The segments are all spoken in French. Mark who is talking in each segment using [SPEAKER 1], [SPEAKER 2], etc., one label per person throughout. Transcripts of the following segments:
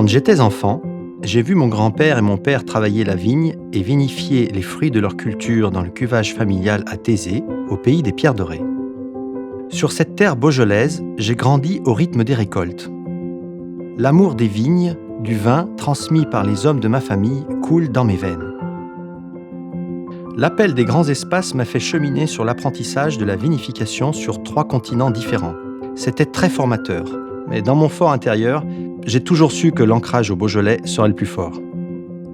[SPEAKER 1] Quand j'étais enfant, j'ai vu mon grand-père et mon père travailler la vigne et vinifier les fruits de leur culture dans le cuvage familial à Thésée, au pays des Pierres Dorées. Sur cette terre beaujolaise, j'ai grandi au rythme des récoltes. L'amour des vignes, du vin transmis par les hommes de ma famille coule dans mes veines. L'appel des grands espaces m'a fait cheminer sur l'apprentissage de la vinification sur 3 continents différents. C'était très formateur, mais dans mon fort intérieur, j'ai toujours su que l'ancrage au Beaujolais serait le plus fort.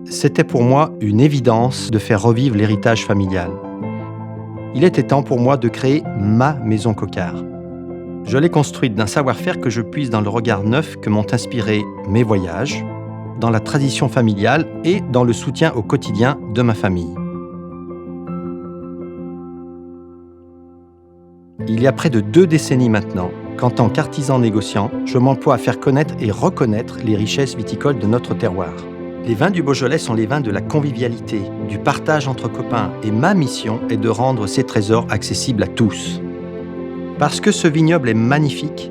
[SPEAKER 1] C'était pour moi une évidence de faire revivre l'héritage familial. Il était temps pour moi de créer ma maison Coquard. Je l'ai construite d'un savoir-faire que je puise dans le regard neuf que m'ont inspiré mes voyages, dans la tradition familiale et dans le soutien au quotidien de ma famille. Il y a près de 2 décennies maintenant qu'en tant qu'artisan négociant, je m'emploie à faire connaître et reconnaître les richesses viticoles de notre terroir. Les vins du Beaujolais sont les vins de la convivialité, du partage entre copains, et ma mission est de rendre ces trésors accessibles à tous. Parce que ce vignoble est magnifique,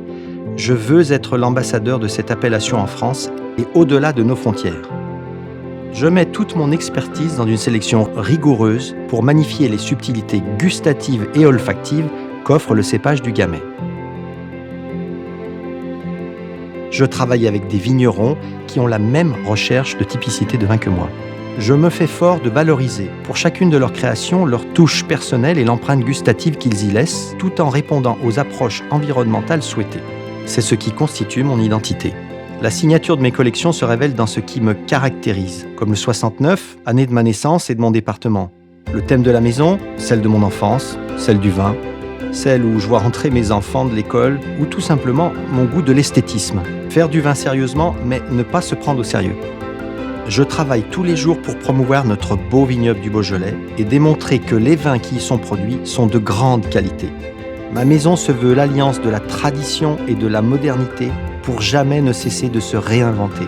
[SPEAKER 1] je veux être l'ambassadeur de cette appellation en France et au-delà de nos frontières. Je mets toute mon expertise dans une sélection rigoureuse pour magnifier les subtilités gustatives et olfactives qu'offre le cépage du Gamay. Je travaille avec des vignerons qui ont la même recherche de typicité de vin que moi. Je me fais fort de valoriser, pour chacune de leurs créations, leur touche personnelle et l'empreinte gustative qu'ils y laissent, tout en répondant aux approches environnementales souhaitées. C'est ce qui constitue mon identité. La signature de mes collections se révèle dans ce qui me caractérise, comme le 69, année de ma naissance et de mon département. Le thème de la maison, celle de mon enfance, celle du vin, celle où je vois rentrer mes enfants de l'école, ou tout simplement mon goût de l'esthétisme. Faire du vin sérieusement, mais ne pas se prendre au sérieux. Je travaille tous les jours pour promouvoir notre beau vignoble du Beaujolais et démontrer que les vins qui y sont produits sont de grande qualité. Ma maison se veut l'alliance de la tradition et de la modernité pour jamais ne cesser de se réinventer.